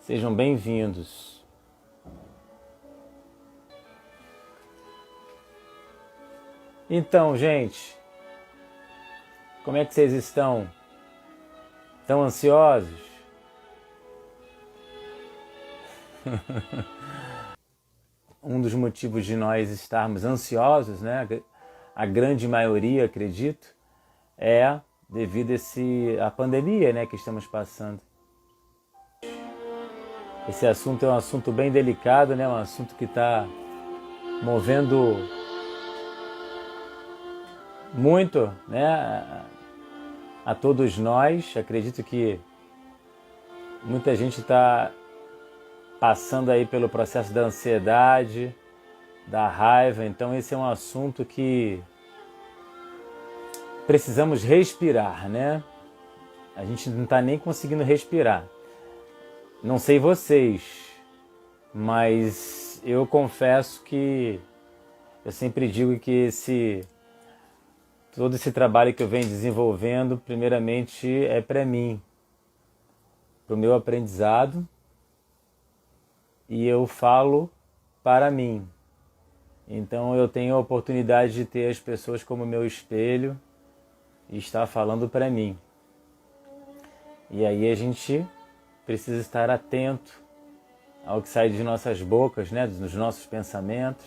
Sejam bem-vindos. Então, gente, como é que vocês estão? Estão ansiosos? Um dos motivos de nós estarmos ansiosos, né? A grande maioria, acredito, é devido à pandemia, né, que estamos passando. Esse assunto é um assunto bem delicado, né? Um assunto que está movendo muito, né, a todos nós. Acredito que muita gente está passando aí pelo processo da ansiedade, da raiva. Então esse é um assunto que precisamos respirar, né? A gente não está nem conseguindo respirar. Não sei vocês, mas eu confesso que eu sempre digo que todo esse trabalho que eu venho desenvolvendo, primeiramente é para mim, para o meu aprendizado, e eu falo para mim. Então eu tenho a oportunidade de ter as pessoas como meu espelho e estar falando para mim. E aí a gente precisa estar atento ao que sai de nossas bocas, né, dos nossos pensamentos.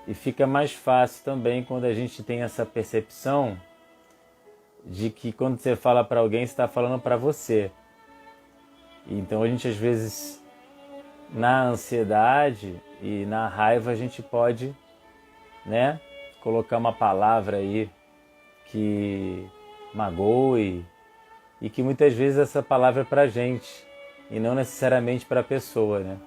E fica mais fácil também quando a gente tem essa percepção de que quando você fala para alguém, você está falando para você. Então a gente às vezes, na ansiedade e na raiva, a gente pode, né, colocar uma palavra aí que magoe, e que muitas vezes essa palavra é para a gente e não necessariamente para a pessoa, né?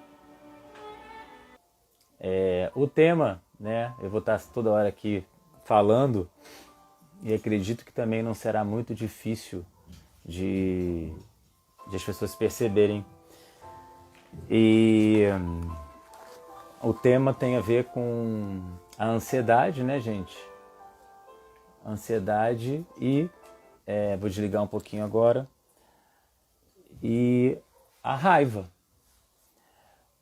O tema, né, eu vou estar toda hora aqui falando, e acredito que também não será muito difícil de as pessoas perceberem. E o tema tem a ver com a ansiedade, né, gente? Ansiedade e... vou desligar um pouquinho agora. E a raiva.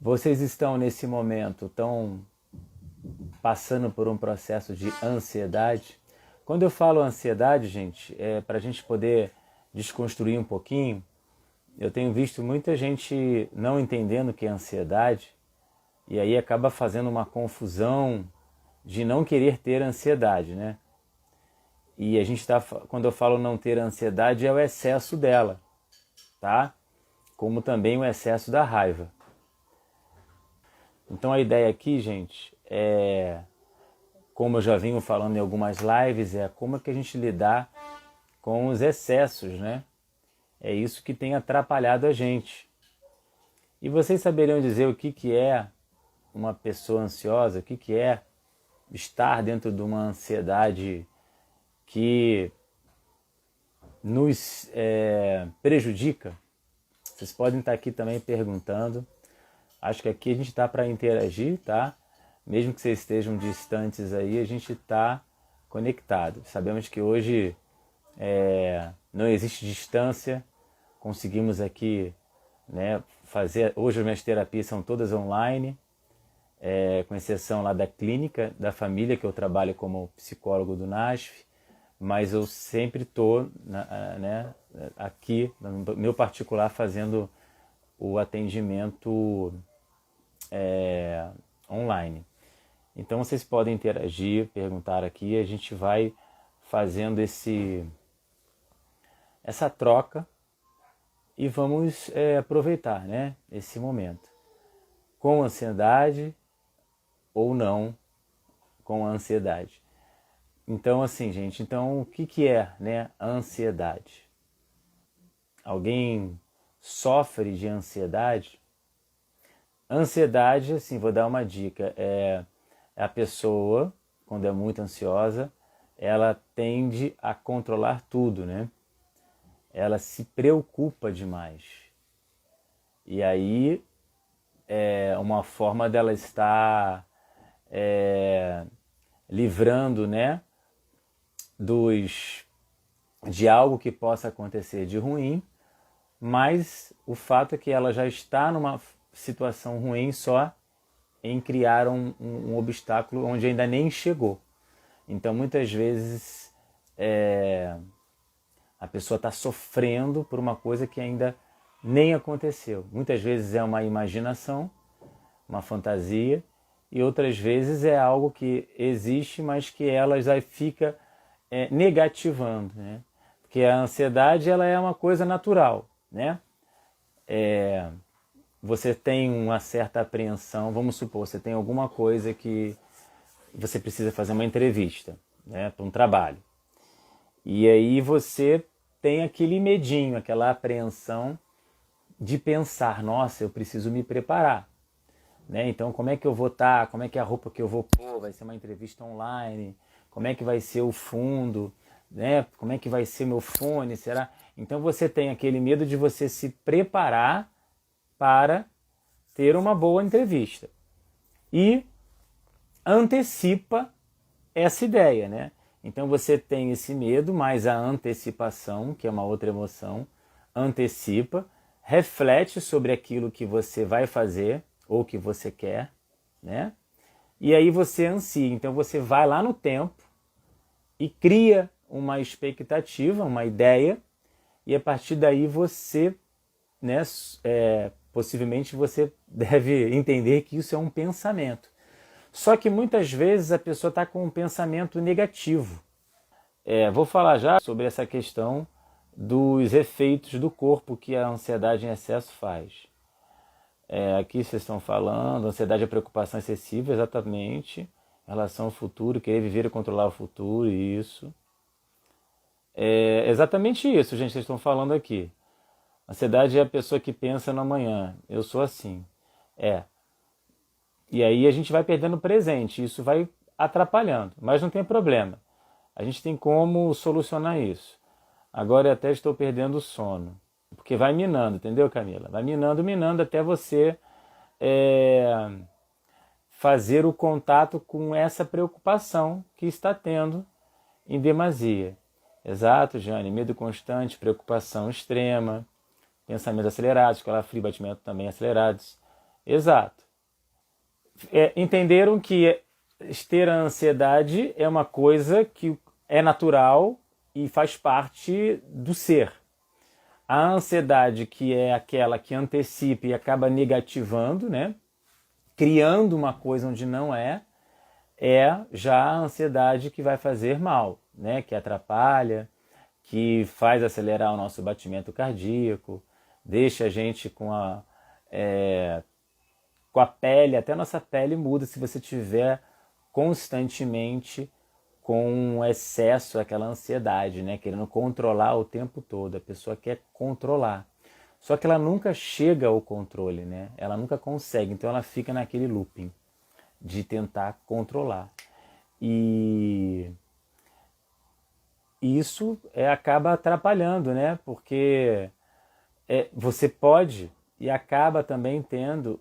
Vocês estão nesse momento, passando por um processo de ansiedade. Quando eu falo ansiedade, gente, para a gente poder desconstruir um pouquinho, eu tenho visto muita gente não entendendo o que é ansiedade e aí acaba fazendo uma confusão de não querer ter ansiedade, né? E a gente quando eu falo não ter ansiedade, é o excesso dela, tá? Como também o excesso da raiva. Então a ideia aqui, gente, como eu já venho falando em algumas lives, é como é que a gente lidar com os excessos, né? É isso que tem atrapalhado a gente. E vocês saberiam dizer o que é uma pessoa ansiosa, o que é estar dentro de uma ansiedade que nos prejudica? Vocês podem estar aqui também perguntando. Acho que aqui a gente está para interagir, tá? Mesmo que vocês estejam distantes aí, a gente está conectado. Sabemos que hoje não existe distância. Conseguimos aqui, né, fazer... Hoje as minhas terapias são todas online, com exceção lá da clínica, da família, que eu trabalho como psicólogo do NASF, mas eu sempre estou, né, aqui, no meu particular, fazendo o atendimento online. Então vocês podem interagir, perguntar aqui, a gente vai fazendo essa troca e vamos aproveitar, né, esse momento. Com ansiedade ou não com ansiedade. Então assim, gente, o que é, né, a ansiedade? Alguém sofre de ansiedade? Ansiedade, assim, vou dar uma dica, a pessoa, quando é muito ansiosa, ela tende a controlar tudo, né? Ela se preocupa demais. E aí é uma forma dela estar livrando, né, de algo que possa acontecer de ruim, mas o fato é que ela já está numa situação ruim só em criar um obstáculo onde ainda nem chegou. Então, muitas vezes, a pessoa está sofrendo por uma coisa que ainda nem aconteceu. Muitas vezes é uma imaginação, uma fantasia, e outras vezes é algo que existe, mas que ela já fica negativando, né? Porque a ansiedade, ela é uma coisa natural, né? Você tem uma certa apreensão, vamos supor, você tem alguma coisa que você precisa fazer uma entrevista, né, para um trabalho. E aí você tem aquele medinho, aquela apreensão de pensar, nossa, eu preciso me preparar. Né? Então, como é que eu vou estar? Como é que é a roupa que eu vou pôr? Vai ser uma entrevista online? Como é que vai ser o fundo? Né? Como é que vai ser meu fone? Será? Então, você tem aquele medo de você se preparar para ter uma boa entrevista. E antecipa essa ideia, né? Então você tem esse medo, mas a antecipação, que é uma outra emoção, antecipa, reflete sobre aquilo que você vai fazer ou que você quer, né? E aí você ansia. Então você vai lá no tempo e cria uma expectativa, uma ideia, e a partir daí você, né, possivelmente você deve entender que isso é um pensamento. Só que muitas vezes a pessoa está com um pensamento negativo. Vou falar já sobre essa questão dos efeitos do corpo que a ansiedade em excesso faz. Aqui vocês estão falando, ansiedade é preocupação excessiva, exatamente, em relação ao futuro, querer viver e controlar o futuro, isso. É exatamente isso, gente, vocês estão falando aqui. Ansiedade é a pessoa que pensa no amanhã. Eu sou assim. E aí a gente vai perdendo o presente, isso vai atrapalhando, mas não tem problema. A gente tem como solucionar isso. Agora eu até estou perdendo o sono, porque vai minando, entendeu, Camila? Vai minando, minando até você fazer o contato com essa preocupação que está tendo em demasia. Exato, Jane, medo constante, preocupação extrema, pensamentos acelerados, calafrio, batimento também acelerados. Exato. Entenderam que ter a ansiedade é uma coisa que é natural e faz parte do ser. A ansiedade, que é aquela que antecipa e acaba negativando, né? Criando uma coisa onde não é já a ansiedade que vai fazer mal, né? Que atrapalha, que faz acelerar o nosso batimento cardíaco, deixa a gente com a pele, até a nossa pele muda se você tiver constantemente com um excesso, aquela ansiedade, né? Querendo controlar o tempo todo. A pessoa quer controlar. Só que ela nunca chega ao controle, né? Ela nunca consegue, então ela fica naquele looping de tentar controlar. E isso acaba atrapalhando, né? Porque você pode e acaba também tendo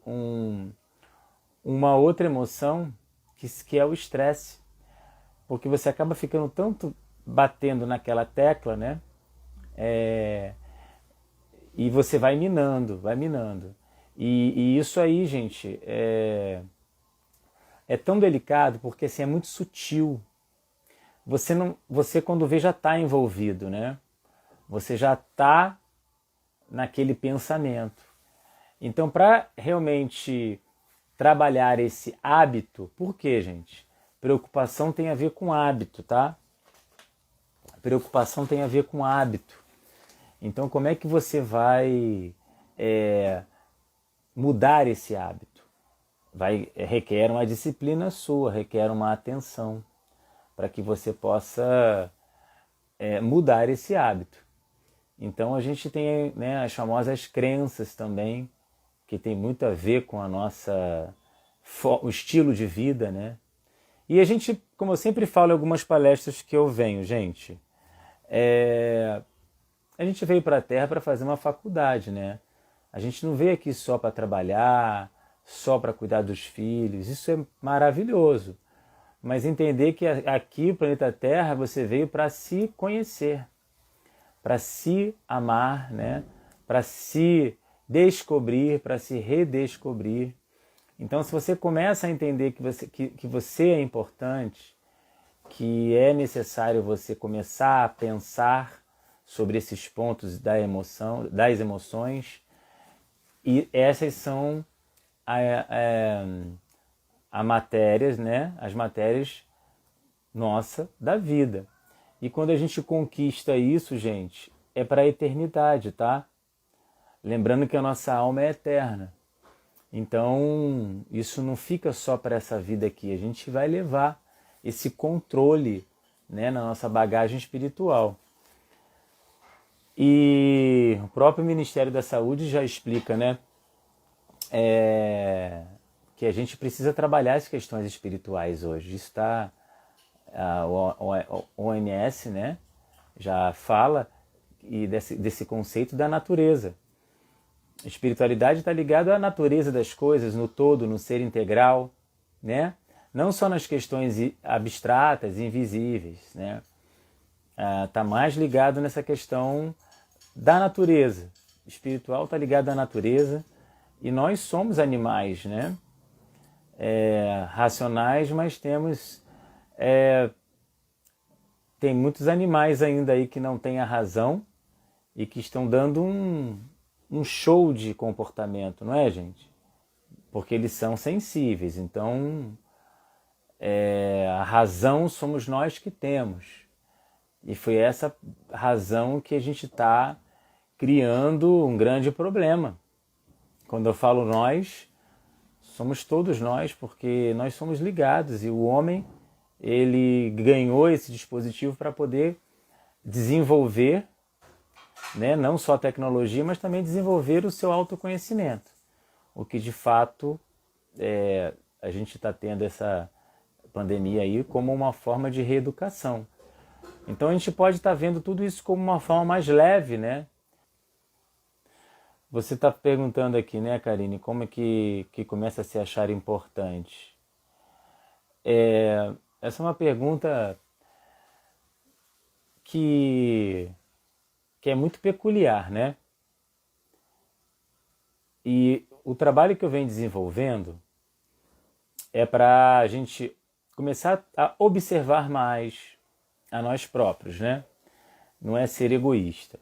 uma outra emoção que é o estresse. Porque você acaba ficando tanto batendo naquela tecla, né? E você vai minando, vai minando. E isso aí, gente, é tão delicado porque assim, é muito sutil. Você quando vê já está envolvido, né? Você já está naquele pensamento. Então, para realmente trabalhar esse hábito, por quê, gente? Preocupação tem a ver com hábito, tá? Preocupação tem a ver com hábito. Então, como é que você vai mudar esse hábito? Requer uma disciplina sua, requer uma atenção para que você possa mudar esse hábito. Então, a gente tem, né, as famosas crenças também, que tem muito a ver com a o estilo de vida, né? E a gente, como eu sempre falo em algumas palestras que eu venho, gente, a gente veio para a Terra para fazer uma faculdade, né? A gente não veio aqui só para trabalhar, só para cuidar dos filhos, isso é maravilhoso. Mas entender que aqui, no planeta Terra, você veio para se conhecer, para se amar, né? para se descobrir, para se redescobrir. Então, se você começa a entender que você é importante, que é necessário você começar a pensar sobre esses pontos das emoções, e essas são a matérias, né? As matérias nossa da vida. E quando a gente conquista isso, gente, é para a eternidade, tá? Lembrando que a nossa alma é eterna. Então, isso não fica só para essa vida aqui. A gente vai levar esse controle, né, na nossa bagagem espiritual. E o próprio Ministério da Saúde já explica, né, que a gente precisa trabalhar as questões espirituais hoje. Isso está, o OMS, né, já fala desse conceito da natureza. A espiritualidade está ligada à natureza das coisas, no todo, no ser integral, né? Não só nas questões abstratas, invisíveis, né? Está mais ligado nessa questão da natureza. O espiritual está ligado à natureza e nós somos animais, né? Racionais, mas tem muitos animais ainda aí que não têm a razão e que estão dando um show de comportamento, não é, gente? Porque eles são sensíveis, então a razão somos nós que temos. E foi essa razão que a gente está criando um grande problema. Quando eu falo nós, somos todos nós, porque nós somos ligados e o homem, ele ganhou esse dispositivo para poder desenvolver, né, não só a tecnologia, mas também desenvolver o seu autoconhecimento. O que de fato a gente está tendo essa pandemia aí como uma forma de reeducação. Então a gente pode estar vendo tudo isso como uma forma mais leve, né? Você está perguntando aqui, né, Karine, como é que começa a se achar importante? Essa é uma pergunta que é muito peculiar, né? E o trabalho que eu venho desenvolvendo é para a gente começar a observar mais a nós próprios, né? Não é ser egoísta,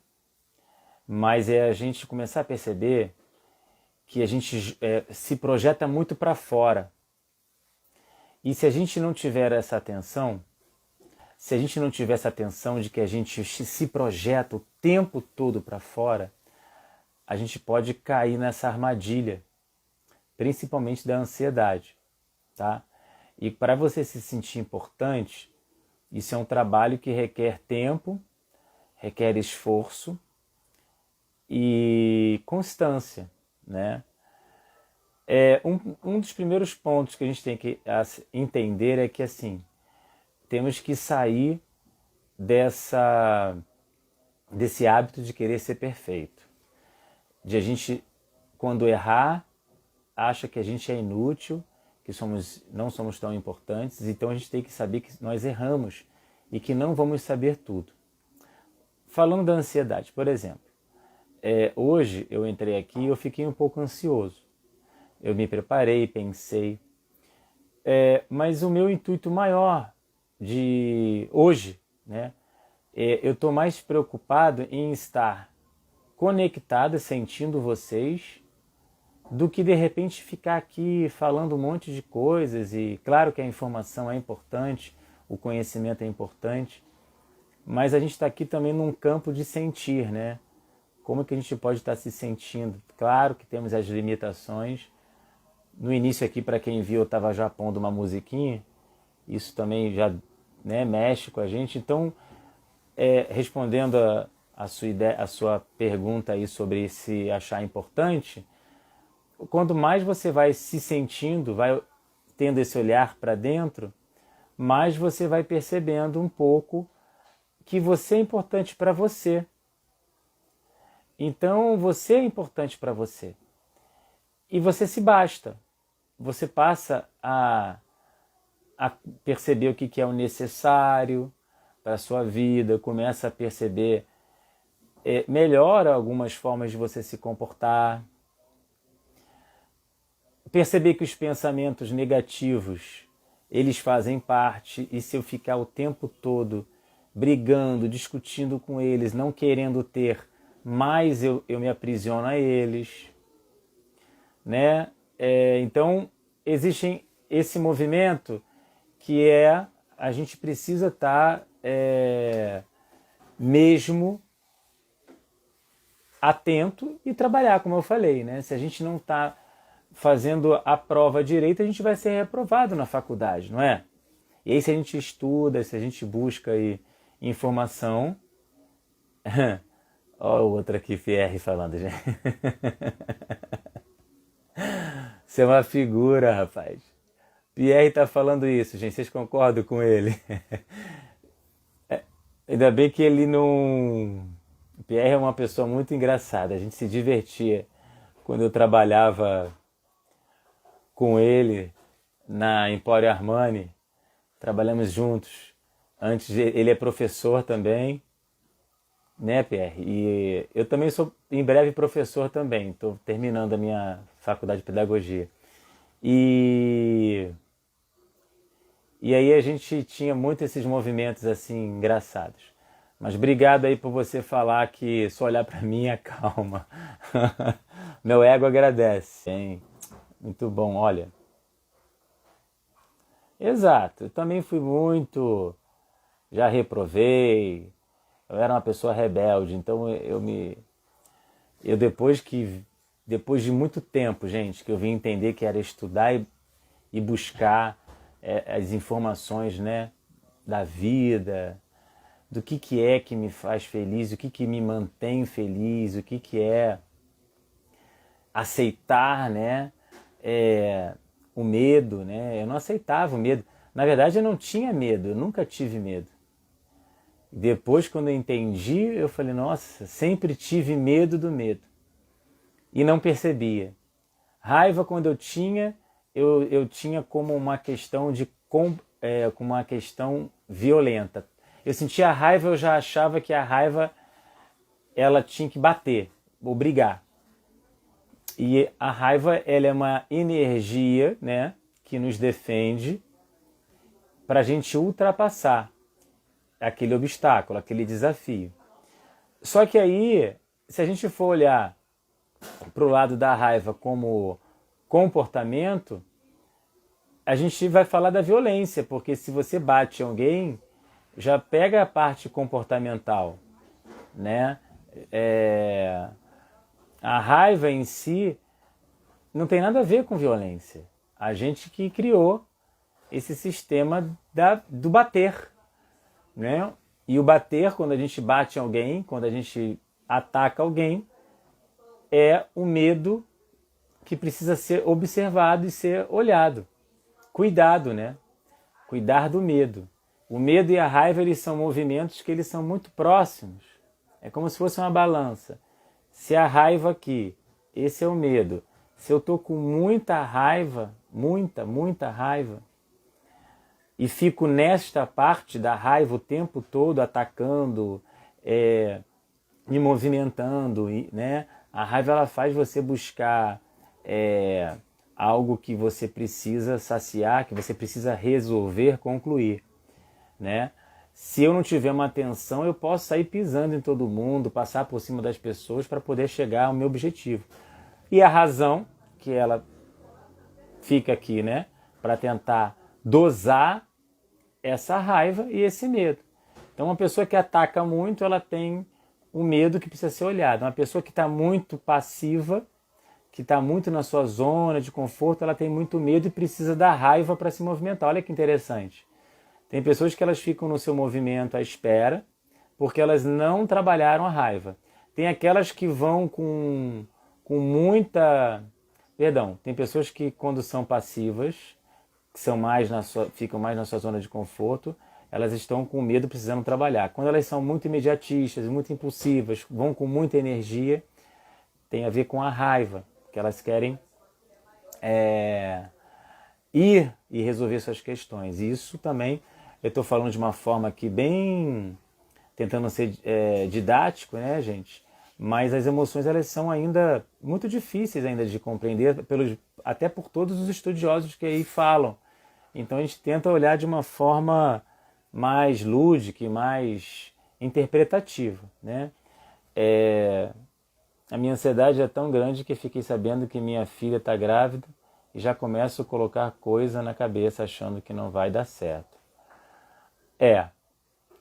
mas é a gente começar a perceber que a gente se projeta muito para fora. E se a gente não tiver essa atenção, se a gente não tiver essa atenção de que a gente se projeta o tempo todo para fora, a gente pode cair nessa armadilha, principalmente da ansiedade, tá? E para você se sentir importante, isso é um trabalho que requer tempo, requer esforço e constância, né? Um dos primeiros pontos que a gente tem que entender é que, assim, temos que sair desse hábito de querer ser perfeito. De a gente, quando errar, acha que a gente é inútil, que não somos tão importantes, então a gente tem que saber que nós erramos e que não vamos saber tudo. Falando da ansiedade, por exemplo, hoje eu entrei aqui e eu fiquei um pouco ansioso. Eu me preparei, pensei, mas o meu intuito maior de hoje, né, eu estou mais preocupado em estar conectado, sentindo vocês, do que de repente ficar aqui falando um monte de coisas. E claro que a informação é importante, o conhecimento é importante, mas a gente está aqui também num campo de sentir, né? Como que a gente pode estar se sentindo? Claro que temos as limitações. No início aqui, para quem viu, eu estava já pondo uma musiquinha, isso também já, né, mexe com a gente. Então, respondendo a sua pergunta aí sobre se achar importante, quanto mais você vai se sentindo, vai tendo esse olhar para dentro, mais você vai percebendo um pouco que você é importante para você. Então, você é importante para você. E você se basta. Você passa a perceber o que é o necessário para a sua vida, começa a perceber melhora algumas formas de você se comportar. Perceber que os pensamentos negativos, eles fazem parte, e se eu ficar o tempo todo brigando, discutindo com eles, não querendo ter, mais eu me aprisiono a eles, né? Então, existe esse movimento que a gente precisa estar mesmo atento e trabalhar, como eu falei, né? Se a gente não está fazendo a prova direito, a gente vai ser reprovado na faculdade, não é? E aí, se a gente estuda, se a gente busca aí informação... Olha o outro aqui, Pierre, falando, gente. Você é uma figura, rapaz. Pierre tá falando isso, gente. Vocês concordam com ele? Ainda bem que ele não... Pierre é uma pessoa muito engraçada. A gente se divertia quando eu trabalhava com ele na Emporio Armani. Trabalhamos juntos. Antes, ele é professor também, né, Pierre? E eu também sou, em breve, professor também. Estou terminando a minha faculdade de pedagogia. E aí a gente tinha muito esses movimentos assim engraçados. Mas obrigado aí por você falar que só olhar para mim acalma. Meu ego agradece. Hein? Muito bom, olha. Exato, eu também fui muito... Já reprovei, eu era uma pessoa rebelde, então eu depois de muito tempo, gente, que eu vim entender que era estudar e buscar as informações, né, da vida, do que é que me faz feliz, o que me mantém feliz, o que é aceitar, né, o medo, né? Eu não aceitava o medo. Na verdade, eu não tinha medo, eu nunca tive medo. Depois, quando eu entendi, eu falei, nossa, sempre tive medo do medo. E não percebia. Raiva, quando eu tinha como uma questão como uma questão violenta. Eu sentia a raiva, eu já achava que a raiva ela tinha que bater, ou brigar. E a raiva, ela é uma energia, né, que nos defende para a gente ultrapassar aquele obstáculo, aquele desafio. Só que aí, se a gente for olhar para o lado da raiva como comportamento, a gente vai falar da violência, porque se você bate alguém, já pega a parte comportamental, né? A raiva em si não tem nada a ver com violência. A gente que criou esse sistema do bater, né? E o bater, quando a gente bate em alguém, quando a gente ataca alguém, é o medo que precisa ser observado e ser olhado. Cuidado, né? Cuidar do medo. O medo e a raiva, eles são movimentos que eles são muito próximos. É como se fosse uma balança. Se a raiva aqui, esse é o medo. Se eu estou com muita raiva, muita raiva, e fico nesta parte da raiva o tempo todo atacando, me movimentando, né? A raiva, ela faz você buscar algo que você precisa saciar, que você precisa resolver, concluir, né? Se eu não tiver uma atenção, eu posso sair pisando em todo mundo, passar por cima das pessoas para poder chegar ao meu objetivo. E a razão, que ela fica aqui, né, para tentar dosar essa raiva e esse medo. Então, uma pessoa que ataca muito, ela tem um medo que precisa ser olhado. Uma pessoa que está muito passiva, que está muito na sua zona de conforto, ela tem muito medo e precisa da raiva para se movimentar. Olha que interessante. Tem pessoas que elas ficam no seu movimento à espera, porque elas não trabalharam a raiva. Tem aquelas que vão com muita... Perdão, tem pessoas que quando são passivas, que ficam mais na sua zona de conforto, elas estão com medo, precisando trabalhar. Quando elas são muito imediatistas, muito impulsivas, vão com muita energia, tem a ver com a raiva, que elas querem ir e resolver suas questões. E isso também, eu estou falando de uma forma aqui bem tentando ser didático, né, gente? Mas as emoções, elas são ainda muito difíceis ainda de compreender, até por todos os estudiosos que aí falam. Então a gente tenta olhar de uma forma mais lúdica e mais interpretativa, né? A minha ansiedade é tão grande que fiquei sabendo que minha filha está grávida e já começo a colocar coisa na cabeça achando que não vai dar certo.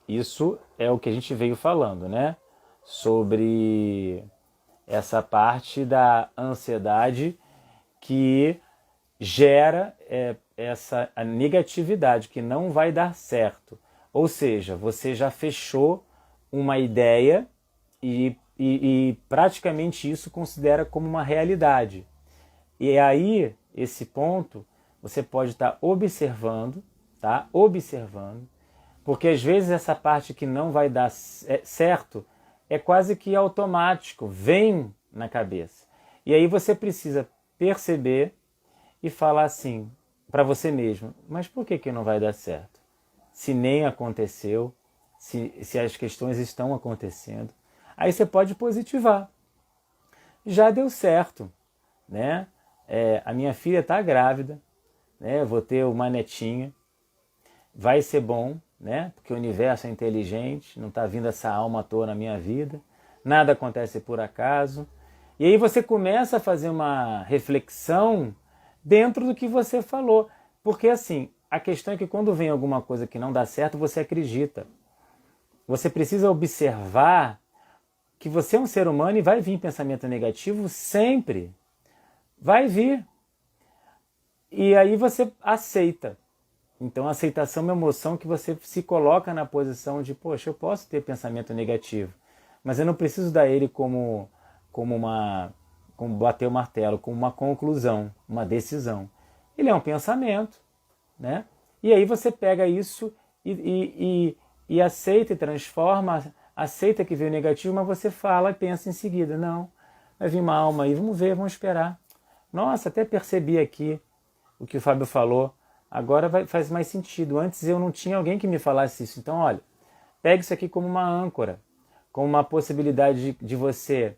Isso é o que a gente veio falando, né? Sobre essa parte da ansiedade que gera a negatividade, que não vai dar certo. Ou seja, você já fechou uma ideia e praticamente isso considera como uma realidade. E aí, esse ponto, você pode estar observando, tá? Observando, porque às vezes essa parte que não vai dar certo é quase que automático, vem na cabeça. E aí você precisa perceber e falar assim para você mesmo, mas por que não vai dar certo? Se nem aconteceu, se as questões estão acontecendo. Aí você pode positivar. Já deu certo, né? A minha filha está grávida, né? Eu vou ter uma netinha, vai ser bom, né? Porque o universo é inteligente, não está vindo essa alma à toa na minha vida, nada acontece por acaso. E aí você começa a fazer uma reflexão dentro do que você falou. Porque assim, a questão é que quando vem alguma coisa que não dá certo, você acredita. Você precisa observar que você é um ser humano e vai vir pensamento negativo sempre. Vai vir. E aí você aceita. Então a aceitação é uma emoção que você se coloca na posição de, poxa, eu posso ter pensamento negativo, mas eu não preciso dar ele como bater o martelo, como uma conclusão, uma decisão. Ele é um pensamento, né? E aí você pega isso e aceita e transforma, aceita que veio negativo, mas você fala e pensa em seguida, não, vai vir uma alma aí, vamos ver, vamos esperar. Nossa, até percebi aqui o que o Fábio falou, agora faz mais sentido. Antes eu não tinha alguém que me falasse isso. Então, olha, pega isso aqui como uma âncora, como uma possibilidade de você,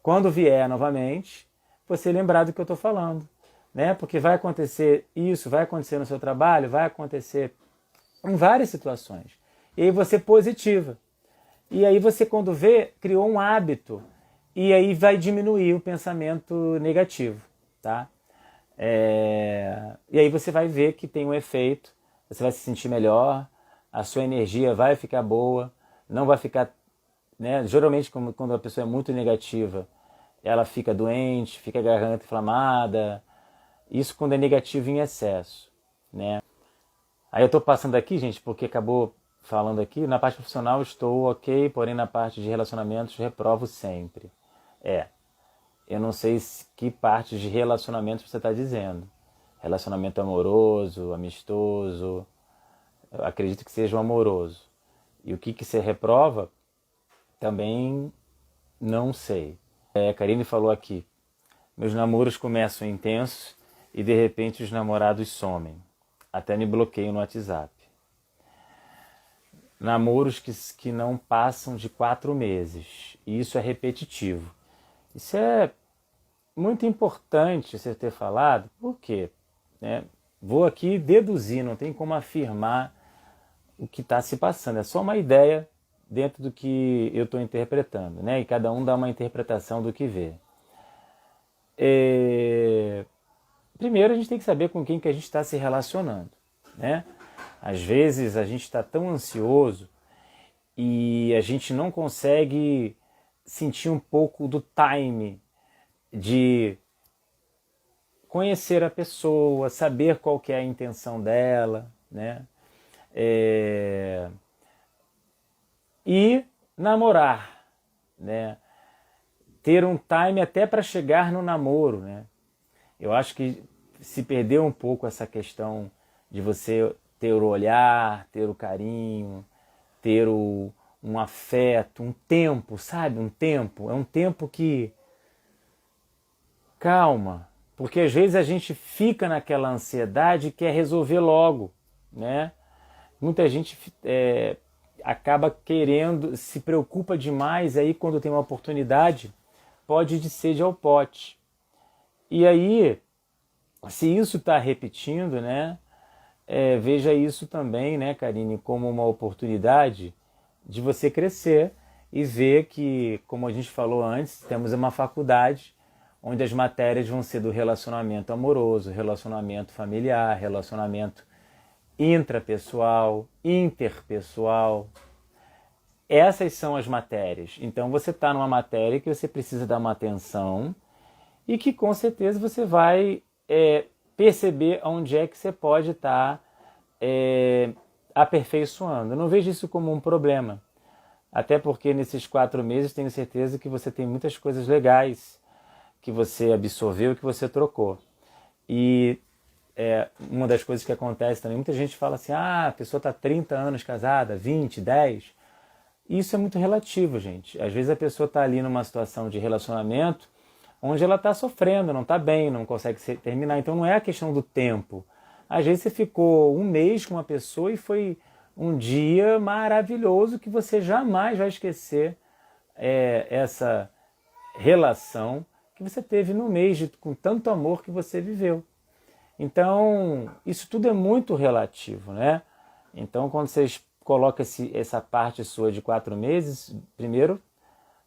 quando vier novamente, você lembrar do que eu estou falando. Né? Porque vai acontecer isso, vai acontecer no seu trabalho, vai acontecer em várias situações. E aí você positiva. E aí você, quando vê, criou um hábito. E aí vai diminuir o pensamento negativo. Tá? E aí você vai ver que tem um efeito, você vai se sentir melhor, a sua energia vai ficar boa, não vai ficar, né? Geralmente quando a pessoa é muito negativa, ela fica doente, fica a garganta inflamada, isso quando é negativo em excesso, né? Aí eu estou passando aqui, gente, porque acabou falando aqui, na parte profissional estou ok, porém na parte de relacionamentos reprovo sempre. Eu não sei que parte de relacionamento você está dizendo. Relacionamento amoroso, amistoso, eu acredito que seja um amoroso. E o que você reprova, também não sei. A Karine falou aqui, meus namoros começam intensos e de repente os namorados somem. Até me bloqueiam no WhatsApp. Namoros que não passam de 4 meses. E isso é repetitivo. Isso é muito importante você ter falado, por quê? Vou aqui deduzir, não tem como afirmar o que está se passando, é só uma ideia dentro do que eu estou interpretando, né? E cada um dá uma interpretação do que vê. Primeiro a gente tem que saber com quem que a gente está se relacionando, né? Às vezes a gente está tão ansioso e a gente não consegue sentir um pouco do time de conhecer a pessoa, saber qual que é a intenção dela, né? E namorar, né? Ter um time até para chegar no namoro, né? Eu acho que se perdeu um pouco essa questão de você ter o olhar, ter o carinho, ter um afeto, um tempo, sabe? Um tempo. É um tempo que... Calma, porque às vezes a gente fica naquela ansiedade e quer resolver logo, né? Muita gente acaba querendo, se preocupa demais, aí quando tem uma oportunidade, pode ir de sede ao pote. E aí, se isso está repetindo, né, veja isso também, né, Karine, como uma oportunidade de você crescer e ver que, como a gente falou antes, temos uma faculdade onde as matérias vão ser do relacionamento amoroso, relacionamento familiar, relacionamento intrapessoal, interpessoal. Essas são as matérias. Então você está numa matéria que você precisa dar uma atenção e que com certeza você vai perceber onde é que você pode estar aperfeiçoando. Eu não vejo isso como um problema. Até porque nesses 4 meses tenho certeza que você tem muitas coisas legais que você absorveu, que você trocou. E uma das coisas que acontece também, muita gente fala assim, a pessoa está 30 anos casada, 20, 10. Isso é muito relativo, gente. Às vezes a pessoa está ali numa situação de relacionamento onde ela está sofrendo, não está bem, não consegue terminar. Então não é a questão do tempo. Às vezes você ficou um mês com uma pessoa e foi um dia maravilhoso que você jamais vai esquecer essa relação que você teve no mês, com tanto amor que você viveu. Então, isso tudo é muito relativo, né? Então, quando vocês colocam essa parte sua de 4 meses, primeiro,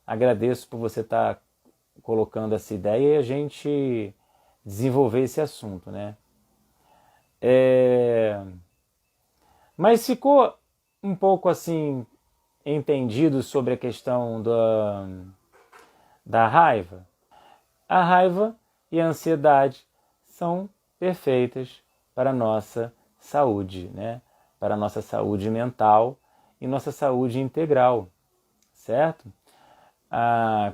agradeço por você estar colocando essa ideia e a gente desenvolver esse assunto, né? Mas ficou um pouco assim entendido sobre a questão da raiva? A raiva e a ansiedade são perfeitas para a nossa saúde, né? Para a nossa saúde mental e nossa saúde integral, certo?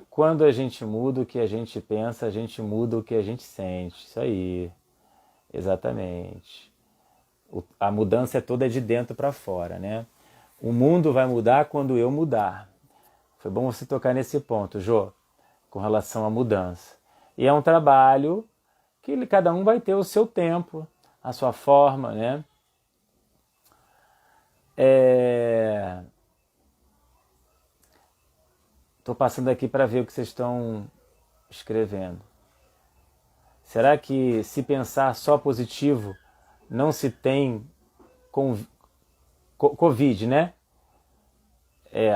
Quando a gente muda o que a gente pensa, a gente muda o que a gente sente. Isso aí, exatamente. A mudança é toda de dentro para fora, né? O mundo vai mudar quando eu mudar. Foi bom você tocar nesse ponto, Jô, com relação à mudança. E é um trabalho que cada um vai ter o seu tempo, a sua forma, né? Estou passando aqui para ver o que vocês estão escrevendo. Será que se pensar só positivo não se tem Covid, né?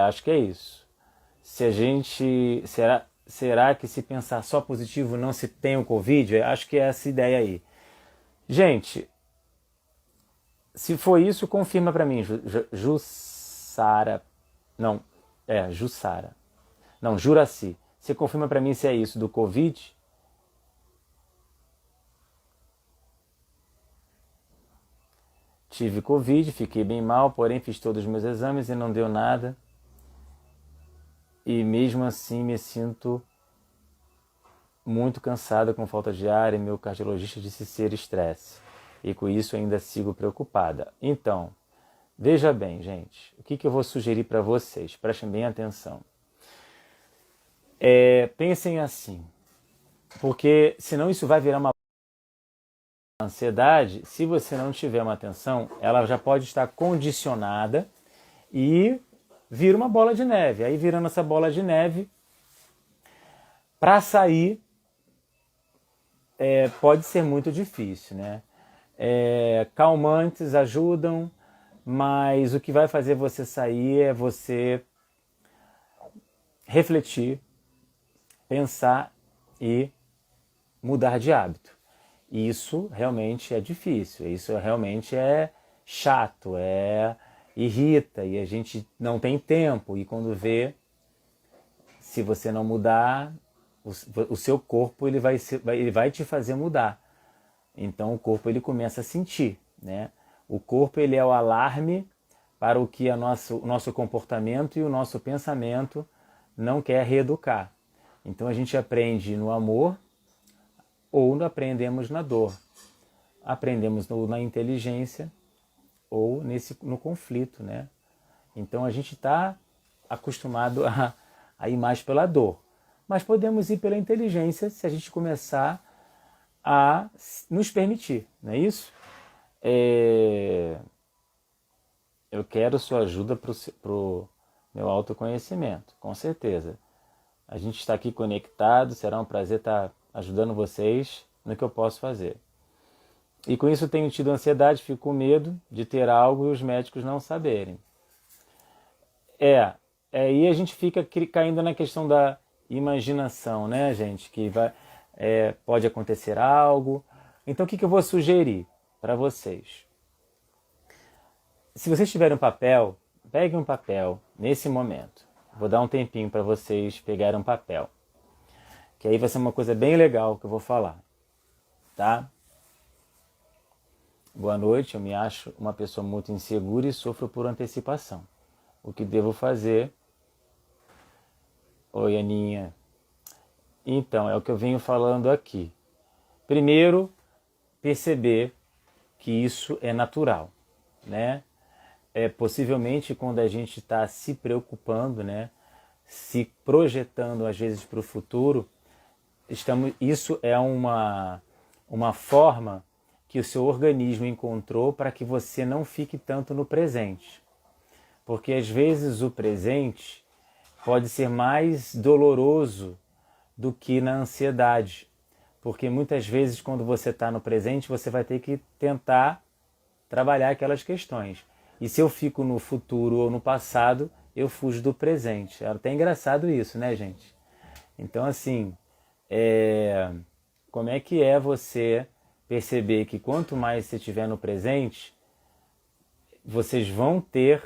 Acho que é isso. Se a gente... Será que se pensar só positivo não se tem o Covid? Acho que é essa ideia aí. Gente, se for isso, confirma para mim, Jussara. Não, Jussara. Não, Juraci. Você confirma para mim se é isso do Covid? Tive Covid, fiquei bem mal, porém fiz todos os meus exames e não deu nada. E mesmo assim me sinto muito cansada, com falta de ar, e meu cardiologista disse ser estresse. E com isso ainda sigo preocupada. Então, veja bem, gente, o que eu vou sugerir para vocês? Prestem bem atenção. Pensem assim, porque senão isso vai virar uma ansiedade. Se você não tiver uma atenção, ela já pode estar condicionada e vira uma bola de neve. Aí virando essa bola de neve, para sair pode ser muito difícil, né? Calmantes ajudam, mas o que vai fazer você sair é você refletir, pensar e mudar de hábito. Isso realmente é difícil, isso realmente é chato, irrita e a gente não tem tempo. E quando vê, se você não mudar, o seu corpo ele vai te fazer mudar. Então o corpo ele começa a sentir, né? O corpo ele é o alarme para o que o nosso comportamento e o nosso pensamento não quer reeducar. Então a gente aprende no amor ou aprendemos na dor. Aprendemos na inteligência ou no conflito, né? Então a gente está acostumado a ir mais pela dor. Mas podemos ir pela inteligência se a gente começar a nos permitir, não é isso? eu quero sua ajuda para o meu autoconhecimento, com certeza. A gente está aqui conectado, será um prazer estar ajudando vocês no que eu posso fazer. E com isso tenho tido ansiedade, fico com medo de ter algo e os médicos não saberem. E a gente fica caindo na questão da imaginação, né, gente? Que pode acontecer algo. Então, o que eu vou sugerir para vocês? Se vocês tiverem um papel, peguem um papel nesse momento. Vou dar um tempinho para vocês pegarem um papel. Que aí vai ser uma coisa bem legal que eu vou falar. Tá? Boa noite, eu me acho uma pessoa muito insegura e sofro por antecipação. O que devo fazer? Oi, Aninha. Então, é o que eu venho falando aqui. Primeiro, perceber que isso é natural, né? Possivelmente quando a gente está se preocupando, né? Se projetando às vezes para o futuro, isso é uma forma que o seu organismo encontrou para que você não fique tanto no presente. Porque às vezes o presente pode ser mais doloroso do que na ansiedade. Porque muitas vezes quando você está no presente, você vai ter que tentar trabalhar aquelas questões. E se eu fico no futuro ou no passado, eu fujo do presente. É até engraçado isso, né, gente? Então, assim, como é que é você perceber que quanto mais você estiver no presente, vocês vão ter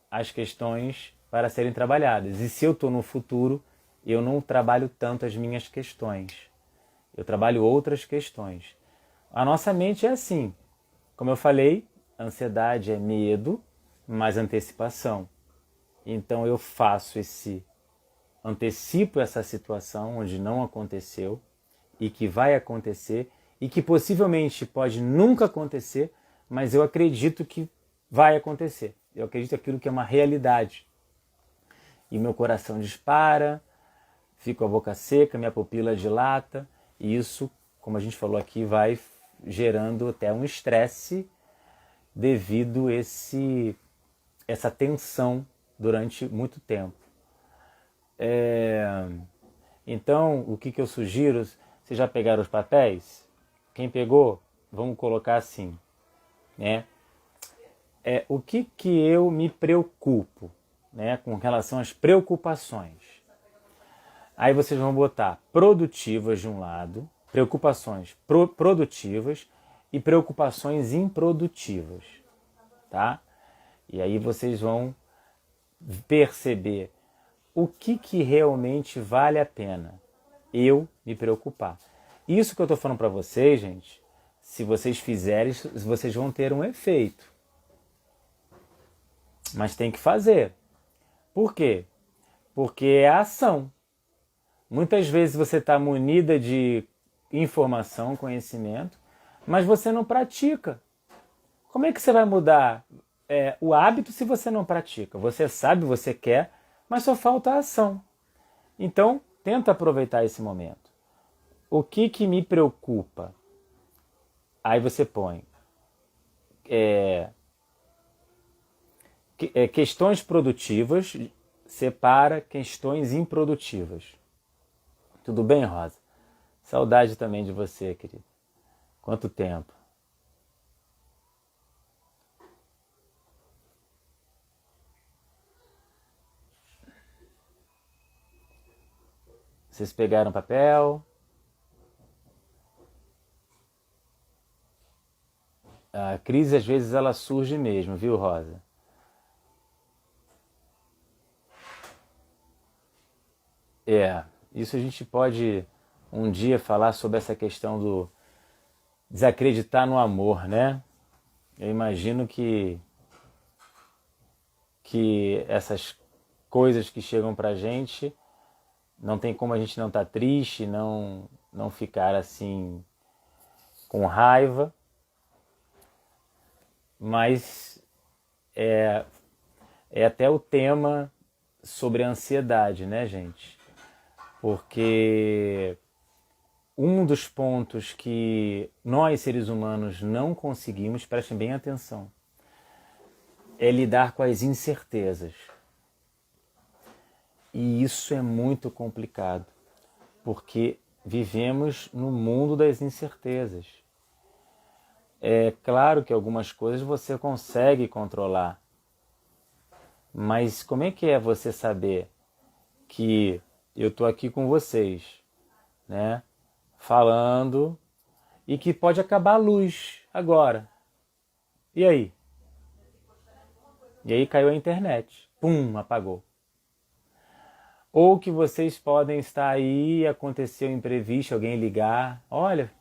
as questões para serem trabalhadas. E se eu estou no futuro, eu não trabalho tanto as minhas questões. Eu trabalho outras questões. A nossa mente é assim. Como eu falei, ansiedade é medo, mais antecipação. Então eu antecipo essa situação onde não aconteceu e que vai acontecer e que possivelmente pode nunca acontecer, mas eu acredito que vai acontecer. Eu acredito aquilo que é uma realidade. E meu coração dispara, fico a boca seca, minha pupila dilata, e isso, como a gente falou aqui, vai gerando até um estresse devido a essa tensão durante muito tempo. Então, o que eu sugiro, vocês já pegaram os papéis? Quem pegou, vamos colocar assim, né? O que eu me preocupo, né, com relação às preocupações. Aí vocês vão botar produtivas de um lado, preocupações produtivas e preocupações improdutivas, tá? E aí vocês vão perceber o que realmente vale a pena eu me preocupar. Isso que eu estou falando para vocês, gente, se vocês fizerem, vocês vão ter um efeito. Mas tem que fazer. Por quê? Porque é a ação. Muitas vezes você está munida de informação, conhecimento, mas você não pratica. Como é que você vai mudar o hábito se você não pratica? Você sabe, você quer, mas só falta a ação. Então, tenta aproveitar esse momento. O que me preocupa? Aí você põe questões produtivas, separa questões improdutivas. Tudo bem, Rosa? Saudade também de você, querida. Quanto tempo? Vocês pegaram papel? A crise, às vezes, ela surge mesmo, viu, Rosa? Isso a gente pode um dia falar sobre essa questão do desacreditar no amor, né? Eu imagino que essas coisas que chegam pra gente, não tem como a gente não estar triste, não ficar assim com raiva, mas é até o tema sobre a ansiedade, né, gente? Porque um dos pontos que nós, seres humanos, não conseguimos, prestem bem atenção, é lidar com as incertezas. E isso é muito complicado, porque vivemos no mundo das incertezas. É claro que algumas coisas você consegue controlar, mas como é que é você saber que eu estou aqui com vocês, né, falando, e que pode acabar a luz agora? E aí? E aí caiu a internet. Pum, apagou. Ou que vocês podem estar aí e aconteceu um imprevisto, alguém ligar. Olha,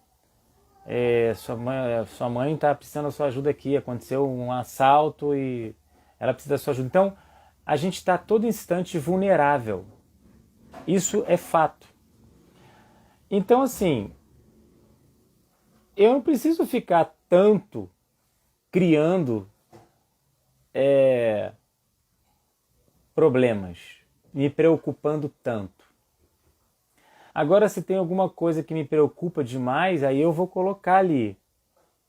sua mãe está precisando da sua ajuda aqui. Aconteceu um assalto e ela precisa da sua ajuda. Então, a gente está todo instante vulnerável. Isso é fato. Então, assim, eu não preciso ficar tanto criando problemas, me preocupando tanto. Agora, se tem alguma coisa que me preocupa demais, aí eu vou colocar ali,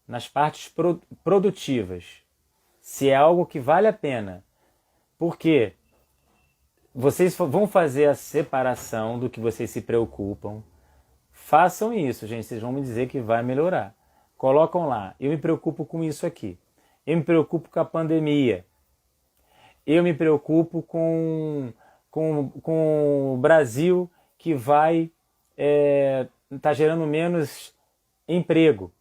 nas partes produtivas, se é algo que vale a pena. Porque vocês vão fazer a separação do que vocês se preocupam. Façam isso, gente, vocês vão me dizer que vai melhorar. Colocam lá, eu me preocupo com isso aqui. Eu me preocupo com a pandemia. Eu me preocupo com o Brasil que vai tá gerando menos emprego.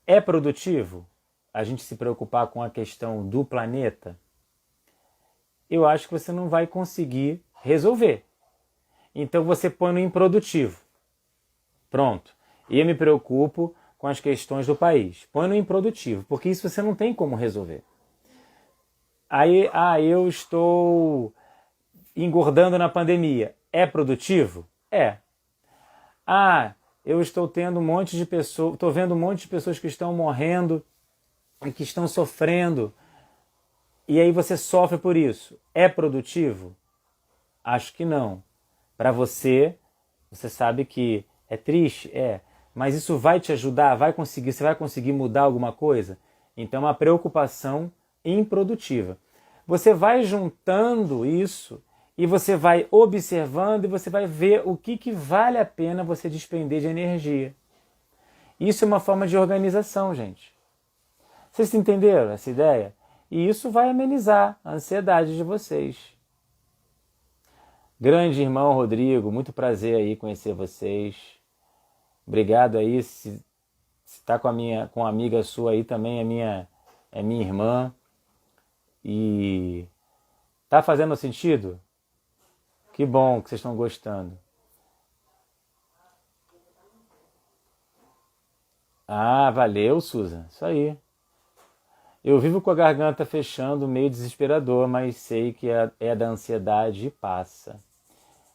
É produtivo a gente se preocupar com a questão do planeta? Eu acho que você não vai conseguir resolver. Então você põe no improdutivo. Pronto. E eu me preocupo com as questões do país. Põe no improdutivo, porque isso você não tem como resolver. Aí, eu estou engordando na pandemia. É produtivo? É. Eu estou tendo um monte de pessoas, estou vendo um monte de pessoas que estão morrendo e que estão sofrendo. E aí você sofre por isso. É produtivo? Acho que não. Para você, você sabe que é triste? É. Mas isso vai te ajudar? Você vai conseguir mudar alguma coisa? Então é uma preocupação improdutiva. Você vai juntando isso e você vai observando e você vai ver o que vale a pena você despender de energia. Isso é uma forma de organização, gente. Vocês entenderam essa ideia? E isso vai amenizar a ansiedade de vocês. Grande irmão Rodrigo, muito prazer aí conhecer vocês. Obrigado aí, se está com a amiga sua aí também, é minha irmã. E tá fazendo sentido? Que bom que vocês estão gostando. Valeu, Susan. Isso aí. Eu vivo com a garganta fechando, meio desesperador, mas sei que é da ansiedade e passa.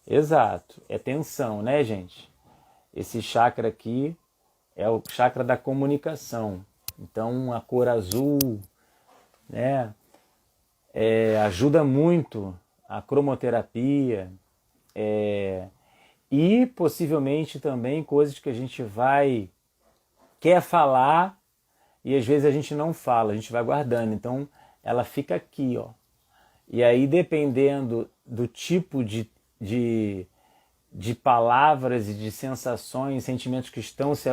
Exato. É tensão, né, gente? Esse chakra aqui é o chakra da comunicação. Então, a cor azul, né, ajuda muito a cromoterapia e possivelmente também coisas que a gente quer falar e às vezes a gente não fala, a gente vai guardando. Então, ela fica aqui, ó. E aí, dependendo do tipo de palavras e de sensações, sentimentos que estão se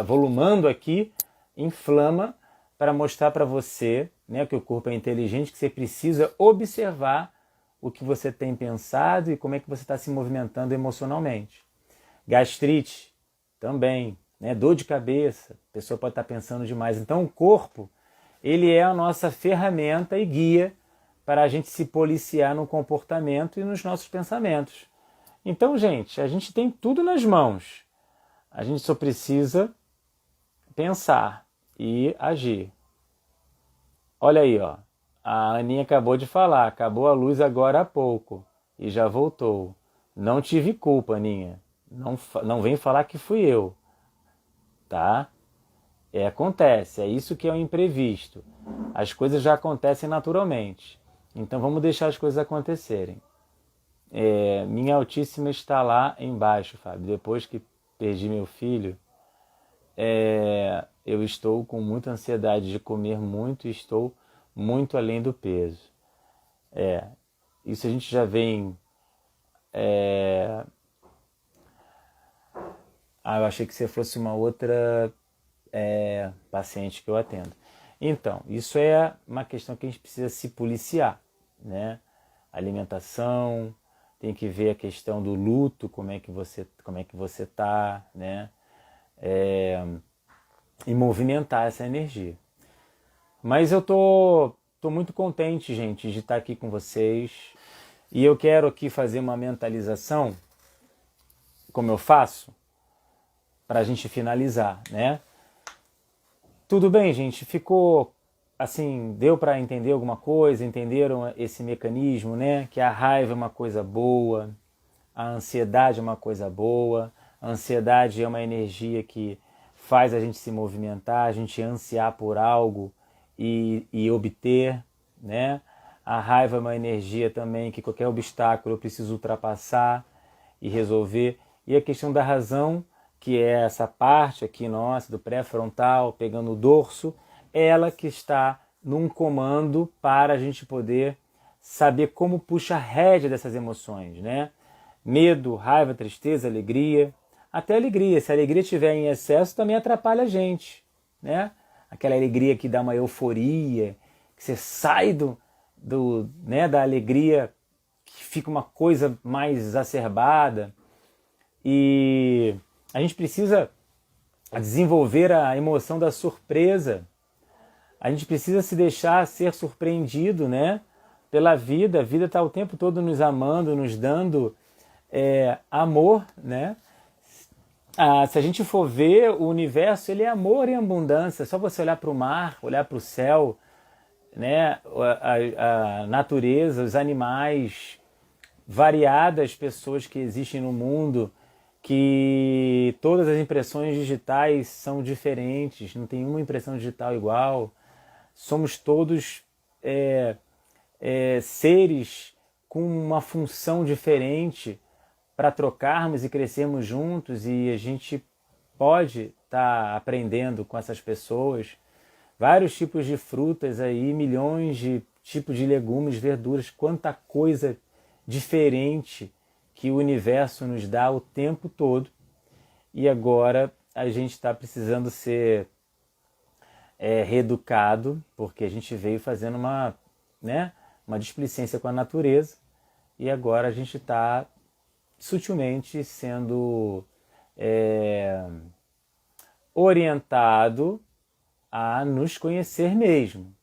volumando aqui, inflama para mostrar para você, né, que o corpo é inteligente, que você precisa observar o que você tem pensado e como é que você está se movimentando emocionalmente. Gastrite também, né, dor de cabeça, a pessoa pode estar pensando demais. Então o corpo, ele é a nossa ferramenta e guia para a gente se policiar no comportamento e nos nossos pensamentos. Então, gente, a gente tem tudo nas mãos. A gente só precisa pensar e agir. Olha aí, ó. A Aninha acabou de falar, acabou a luz agora há pouco e já voltou. Não tive culpa, Aninha. Não vem falar que fui eu, tá? Acontece, é isso que é o imprevisto. As coisas já acontecem naturalmente. Então vamos deixar as coisas acontecerem. Minha Altíssima está lá embaixo, Fábio. Depois que perdi meu filho, eu estou com muita ansiedade de comer muito e estou muito além do peso. Isso a gente já vem... eu achei que você fosse uma outra paciente que eu atendo. Então, isso é uma questão que a gente precisa se policiar, né? Alimentação, tem que ver a questão do luto, como é que você tá, né? E movimentar essa energia. Mas eu tô muito contente, gente, de estar aqui com vocês. E eu quero aqui fazer uma mentalização, como eu faço, para a gente finalizar, né? Tudo bem, gente? Ficou assim, deu para entender alguma coisa? Entenderam esse mecanismo, né? Que a raiva é uma coisa boa, a ansiedade é uma coisa boa. A ansiedade é uma energia que faz a gente se movimentar, a gente ansiar por algo e obter, né? A raiva é uma energia também que qualquer obstáculo eu preciso ultrapassar e resolver. E a questão da razão, que é essa parte aqui nossa, do pré-frontal, pegando o dorso, ela que está num comando para a gente poder saber como puxa a rédea dessas emoções, né? Medo, raiva, tristeza, alegria, até alegria. Se a alegria estiver em excesso, também atrapalha a gente, né? Aquela alegria que dá uma euforia, que você sai da alegria, que fica uma coisa mais exacerbada. E a gente precisa desenvolver a emoção da surpresa. A gente precisa se deixar ser surpreendido, né? Pela vida. A vida está o tempo todo nos amando, nos dando amor, né? Se a gente for ver, o universo ele é amor em abundância. É só você olhar para o mar, olhar para o céu, né? A natureza, os animais, variadas pessoas que existem no mundo, que todas as impressões digitais são diferentes, não tem uma impressão digital igual. Somos todos seres com uma função diferente para trocarmos e crescermos juntos, e a gente pode estar aprendendo com essas pessoas. Vários tipos de frutas aí, milhões de tipos de legumes, verduras, quanta coisa diferente que o universo nos dá o tempo todo. E agora a gente está precisando ser reeducado, porque a gente veio fazendo uma displicência com a natureza, e agora a gente está sutilmente sendo orientado a nos conhecer mesmo.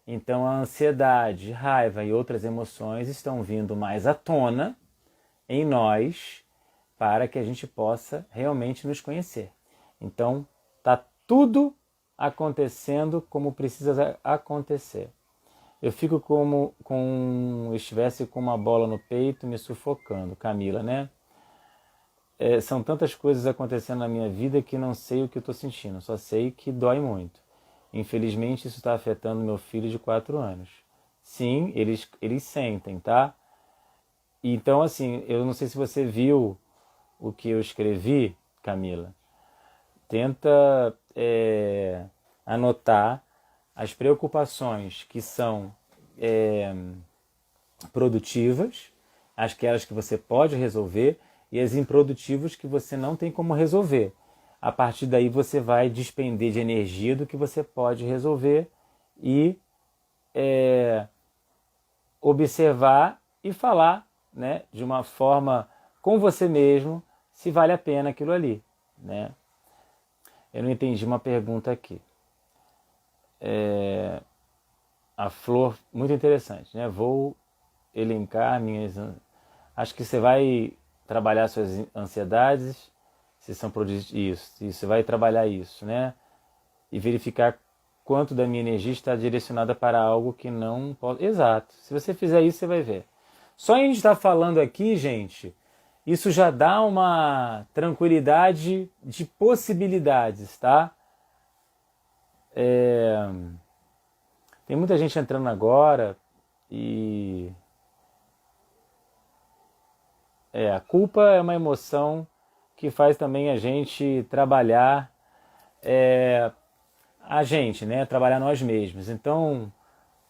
Então a ansiedade, raiva e outras emoções estão vindo mais à tona em nós para que a gente possa realmente nos conhecer. Então está tudo acontecendo como precisa acontecer. Eu fico como estivesse com uma bola no peito me sufocando, Camila, né? São tantas coisas acontecendo na minha vida que não sei o que eu estou sentindo, só sei que dói muito. Infelizmente isso está afetando meu filho de 4 anos. Sim, eles sentem, tá? Então assim, eu não sei se você viu o que eu escrevi, Camila. Tenta anotar as preocupações que são produtivas, aquelas que você pode resolver, e as improdutivas que você não tem como resolver. A partir daí você vai despender de energia do que você pode resolver e observar e falar, né, de uma forma com você mesmo se vale a pena aquilo ali, né? Eu não entendi uma pergunta aqui. A Flor, muito interessante, né? Vou elencar minhas... Acho que você vai trabalhar suas ansiedades, se são isso, você vai trabalhar isso, né? E verificar quanto da minha energia está direcionada para algo que não pode... Exato. Se você fizer isso, você vai ver. Só a gente estar falando aqui, gente, isso já dá uma tranquilidade de possibilidades, tá? Tem muita gente entrando agora e... a culpa é uma emoção que faz também a gente trabalhar a gente, né? Trabalhar nós mesmos. Então,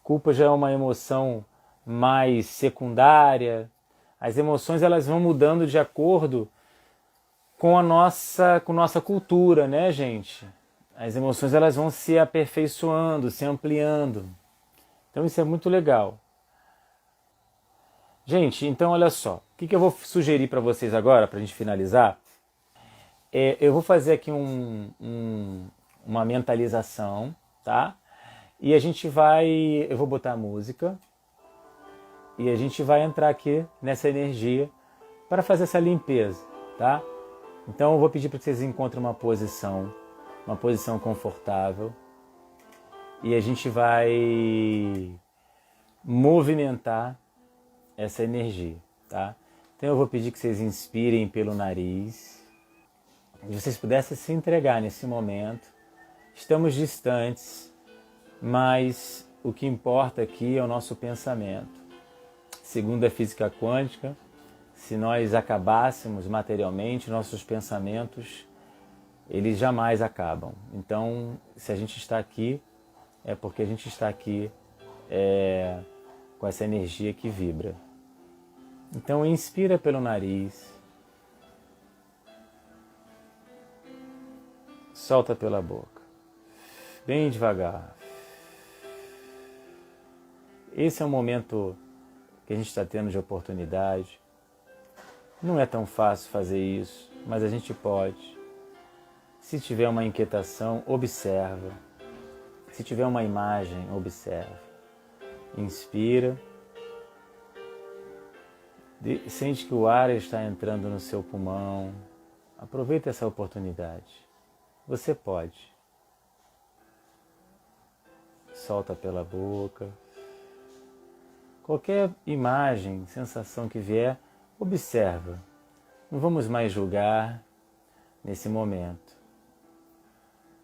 Culpa já é uma emoção mais secundária. As emoções elas vão mudando de acordo com a nossa cultura, né, gente? As emoções elas vão se aperfeiçoando, se ampliando. Então isso é muito legal. Gente, então olha só. O que eu vou sugerir para vocês agora, para a gente finalizar? Eu vou fazer aqui uma mentalização, tá? E eu vou botar a música e a gente vai entrar aqui nessa energia para fazer essa limpeza, tá? Então eu vou pedir para que vocês encontrem uma posição confortável e a gente vai movimentar essa energia, tá? Então eu vou pedir que vocês inspirem pelo nariz, que vocês pudessem se entregar nesse momento. Estamos distantes, mas o que importa aqui é o nosso pensamento. Segundo a física quântica, se nós acabássemos materialmente, nossos pensamentos, eles jamais acabam. Então, se a gente está aqui, é porque a gente está aqui com essa energia que vibra. Então, inspira pelo nariz, solta pela boca, bem devagar. Esse é um momento que a gente está tendo de oportunidade. Não é tão fácil fazer isso, mas a gente pode. Se tiver uma inquietação, observa. Se tiver uma imagem, observa. Inspira. Sente que o ar está entrando no seu pulmão. Aproveita essa oportunidade. Você pode. Solta pela boca. Qualquer imagem, sensação que vier, observa. Não vamos mais julgar nesse momento.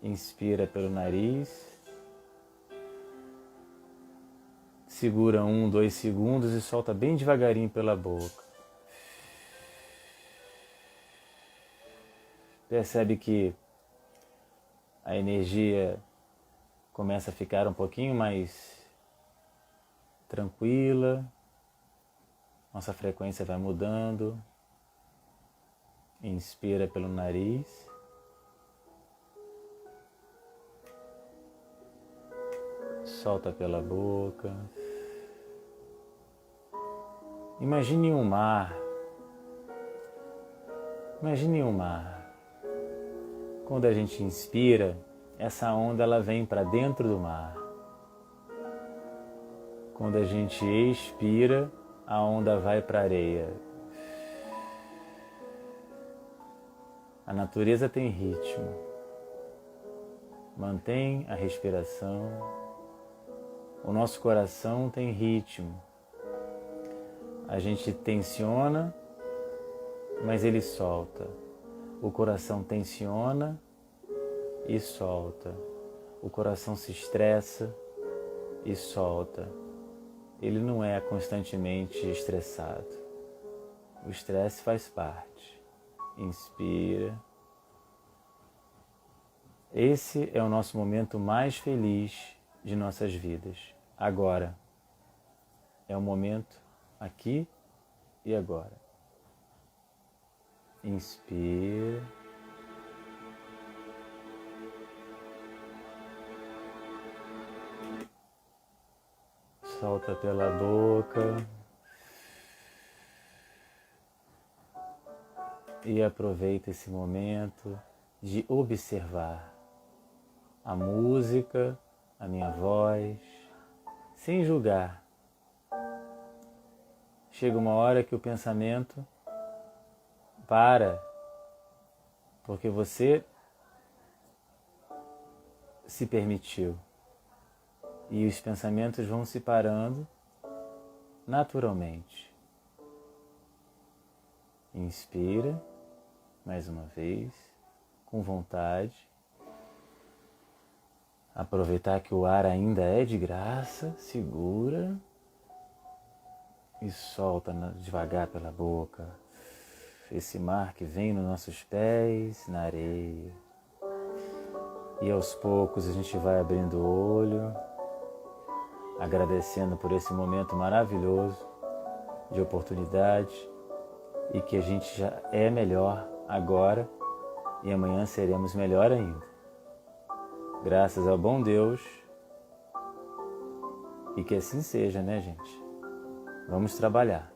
Inspira pelo nariz. Segura 1, 2 segundos e solta bem devagarinho pela boca. Percebe que a energia começa a ficar um pouquinho mais tranquila. Nossa frequência vai mudando. Inspira pelo nariz. Solta pela boca. Imagine um mar. Imagine um mar. Quando a gente inspira, essa onda ela vem para dentro do mar. Quando a gente expira, a onda vai para a areia. A natureza tem ritmo. Mantém a respiração. O nosso coração tem ritmo. A gente tensiona, mas ele solta. O coração tensiona e solta. O coração se estressa e solta. Ele não é constantemente estressado. O estresse faz parte. Inspira. Esse é o nosso momento mais feliz de nossas vidas. Agora. É o momento aqui e agora. Inspira. Solta pela boca. E aproveita esse momento de observar a música, a minha voz, sem julgar. Chega uma hora que o pensamento para, porque você se permitiu. E os pensamentos vão se parando naturalmente. Inspira, mais uma vez, com vontade. Aproveitar que o ar ainda é de graça, segura. E solta devagar pela boca. Esse mar que vem nos nossos pés, na areia. E aos poucos a gente vai abrindo o olho. agradecendo por esse momento maravilhoso de oportunidade e que a gente já é melhor agora e amanhã seremos melhor ainda. Graças ao bom Deus, e que assim seja, né, gente? Vamos trabalhar.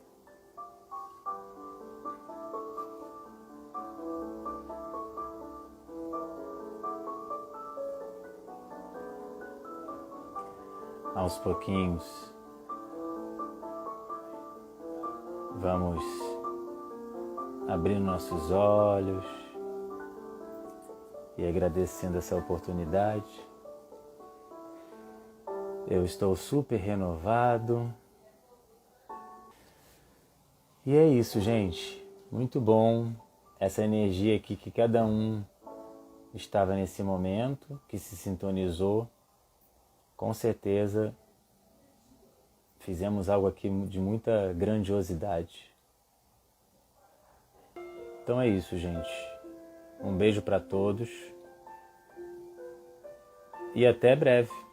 Aos pouquinhos, vamos abrindo nossos olhos e agradecendo essa oportunidade. Eu estou super renovado. E é isso, gente. Muito bom essa energia aqui que cada um estava nesse momento, que se sintonizou. Com certeza fizemos algo aqui de muita grandiosidade. Então é isso, gente. Um beijo para todos e até breve.